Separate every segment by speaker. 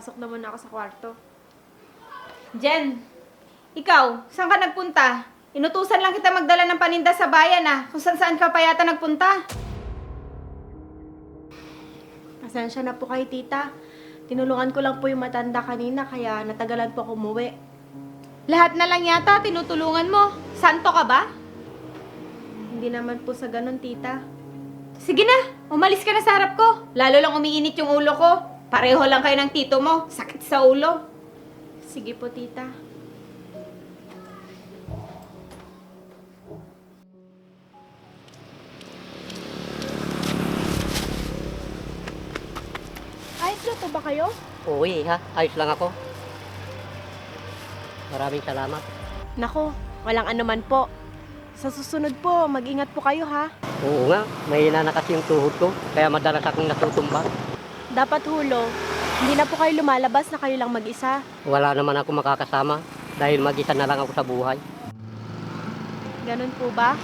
Speaker 1: Pasok na muna ako sa kwarto.
Speaker 2: Jen, ikaw, saan ka nagpunta? Inutusan lang kita magdala ng paninda sa bayan kung saan ka pa yata nagpunta.
Speaker 1: Pasensya na po kay tita. Tinulungan ko lang po yung matanda kanina kaya natagalan po ako umuwi.
Speaker 2: Lahat na lang yata tinutulungan mo. Santo ka ba?
Speaker 1: Hindi naman po sa ganun, tita.
Speaker 2: Sige na, umalis ka na sa harap ko. Lalo lang umiinit yung ulo ko. Pareho lang kayo ng tito mo. Sakit sa ulo.
Speaker 1: Sige po, tita. Ayos na po ba kayo?
Speaker 3: Uwi ha, ayos lang ako. Maraming salamat.
Speaker 1: Nako, walang anuman po. Sa susunod po, mag-ingat po kayo ha.
Speaker 3: Oo nga, mahina na kasi yung tuhod ko, kaya madalas akong natutumba.
Speaker 1: Dapat hulo, hindi na po kayo lumalabas na kayo lang mag-isa.
Speaker 3: Wala naman ako makakasama dahil mag-isa na lang ako sa buhay.
Speaker 1: Ganun po ba?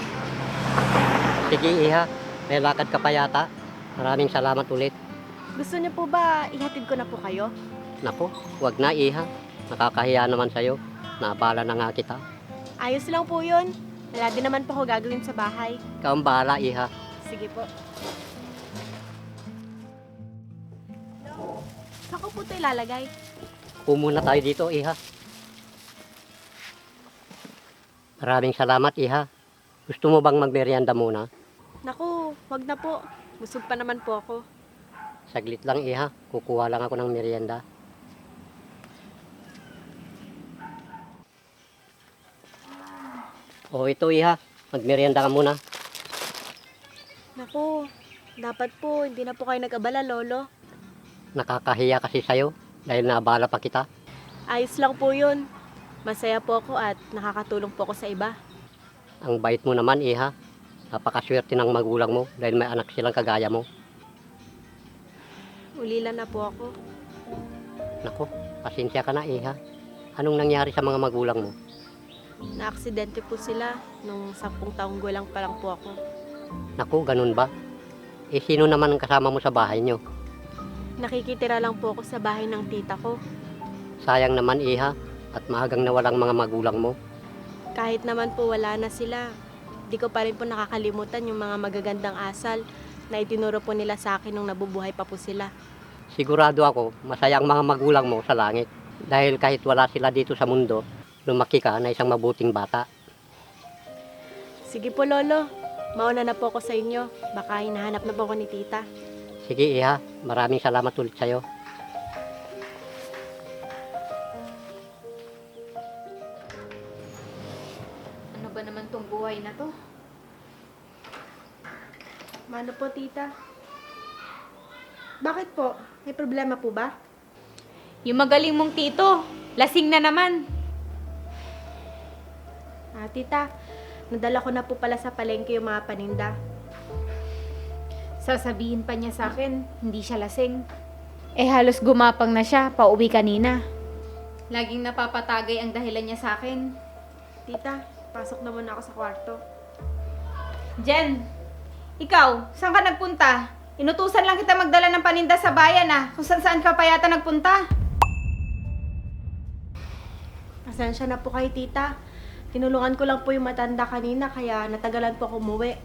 Speaker 3: Sige Iha, may lakad ka pa yata. Maraming salamat ulit.
Speaker 1: Gusto niyo po ba ihatid ko na po kayo?
Speaker 3: Naku, wag na Iha. Nakakahiya naman sa'yo. Naabala na nga kita.
Speaker 1: Ayos lang po yun. Wala din naman po ako gagawin sa bahay.
Speaker 3: Ikaw ang bahala Iha.
Speaker 1: Sige po. Saan ko po ito ilalagay?
Speaker 3: Pumuna tayo dito Iha. Maraming salamat Iha. Gusto mo bang magmerienda muna?
Speaker 1: Naku, wag na po. Busog pa naman po ako.
Speaker 3: Saglit lang Iha, kukuha lang ako ng merienda. O ito Iha, magmerienda ka muna.
Speaker 1: Naku, dapat po hindi na po kayo nag-abala, Lolo.
Speaker 3: Nakakahiya kasi sa'yo dahil naabala pa kita.
Speaker 1: Ayos lang po yun. Masaya po ako at nakakatulong po ako sa iba.
Speaker 3: Ang bait mo naman Iha. Napakaswerte ng magulang mo dahil may anak silang kagaya mo.
Speaker 1: Ulila na po ako.
Speaker 3: Naku, pasensya ka na Iha. Anong nangyari sa mga magulang mo?
Speaker 1: Na-aksidente po sila nung 10 taong gulang pa lang po ako.
Speaker 3: Naku, ganun ba? Eh sino naman ang kasama mo sa bahay nyo?
Speaker 1: Nakikitira lang po ako sa bahay ng tita ko.
Speaker 3: Sayang naman Iha at maagang nawalang mga magulang mo.
Speaker 1: Kahit naman po wala na sila, di ko pa rin po nakakalimutan yung mga magagandang asal na itinuro po nila sa akin nung nabubuhay pa po sila.
Speaker 3: Sigurado ako, masaya ang mga magulang mo sa langit. Dahil kahit wala sila dito sa mundo, lumaki ka na isang mabuting bata.
Speaker 1: Sige po, Lolo. Mauna na po ako sa inyo. Baka hinahanap na po ako ni tita.
Speaker 3: Sige Iha, maraming salamat ulit sa'yo.
Speaker 2: Ano ba naman tong buhay na to?
Speaker 1: Mano po, tita? Bakit po? May problema po ba?
Speaker 2: Yung magaling mong tito, lasing na naman.
Speaker 1: Tita, nadala ko na po pala sa palengke yung mga paninda.
Speaker 2: Sasabihin pa niya sa akin, hindi siya lasing. Eh halos gumapang na siya, pauwi kanina. Laging napapatagay ang dahilan niya sa akin.
Speaker 1: Tita, pasok na muna ako sa kwarto.
Speaker 2: Jen, ikaw, saan ka nagpunta? Inutusan lang kita magdala ng paninda sa bayan kung saan ka pa yata nagpunta.
Speaker 1: Pasensya na po kay tita. Tinulungan ko lang po yung matanda kanina kaya natagalan po ako umuwi.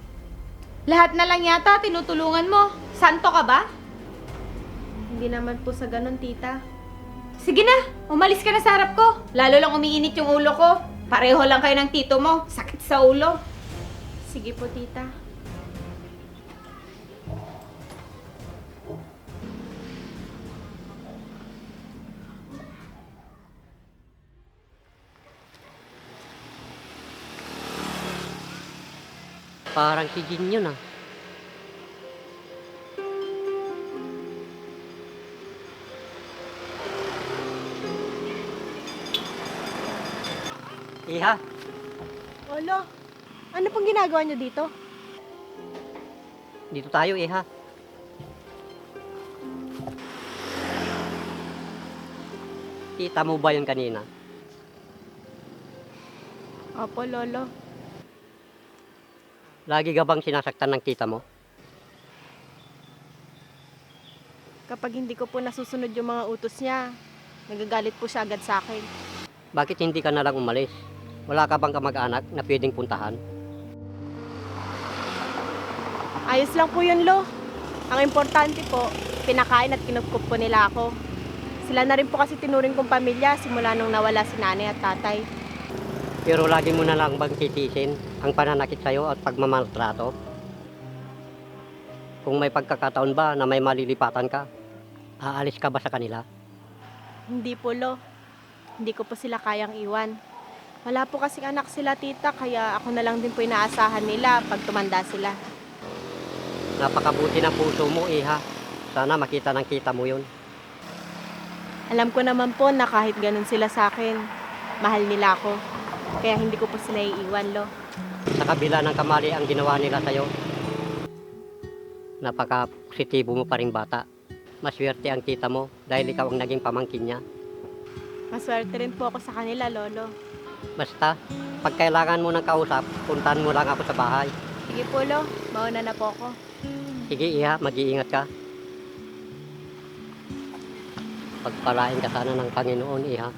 Speaker 2: Lahat na lang yata tinutulungan mo. Santo ka ba?
Speaker 1: Hindi naman po sa ganun, tita.
Speaker 2: Sige na, umalis ka na sa harap ko. Lalo lang umiinit yung ulo ko. Pareho lang kayo ng tito mo. Sakit sa ulo.
Speaker 1: Sige po, tita.
Speaker 3: Parang si Jin yun Iha,
Speaker 1: Olo, ano pong ginagawa niyo dito?
Speaker 3: dito tayo Iha. Kita mo ba yun kanina?
Speaker 1: Opo, Lolo.
Speaker 3: Lagi ka bang sinasaktan ng tita mo?
Speaker 1: Kapag hindi ko po nasusunod yung mga utos niya, nagagalit po siya agad sa akin.
Speaker 3: Bakit hindi ka na lang umalis? Wala ka bang kamag-anak na pwedeng puntahan?
Speaker 1: Ayos lang po yun, Lo. Ang importante po, pinakain at kinupkup po nila ako. Sila na rin po kasi tinuring kong pamilya simula nung nawala si nanay at tatay.
Speaker 3: Pero lagi mo na lang bang titiisin ang pananakit sa'yo at pagmamaltrato? Kung may pagkakataon ba na may malilipatan ka, aalis ka ba sa kanila?
Speaker 1: Hindi po, Lo. Hindi ko po sila kayang iwan. Wala po kasing anak sila, tita, kaya ako na lang din po inaasahan nila pag tumanda sila.
Speaker 3: Napakabuti ng puso mo, Iha. Sana makita ng kita mo yun.
Speaker 1: Alam ko naman po na kahit ganun sila sa akin, mahal nila ako. Kaya hindi ko po sila iiwan, Lo.
Speaker 3: Sa kabila ng kamali ang ginawa nila sa'yo, napaka-positibo mo pa rin bata. Maswerte ang tita mo dahil ikaw ang naging pamangkin niya.
Speaker 1: Maswerte rin po ako sa kanila, Lolo.
Speaker 3: Basta, pag kailangan mo ng kausap, puntahan mo lang ako sa bahay.
Speaker 1: Sige po, Lo. Mauna na po ako.
Speaker 3: Sige, Iha, mag-iingat ka. Pagpalain ka sana ng Panginoon, Iha.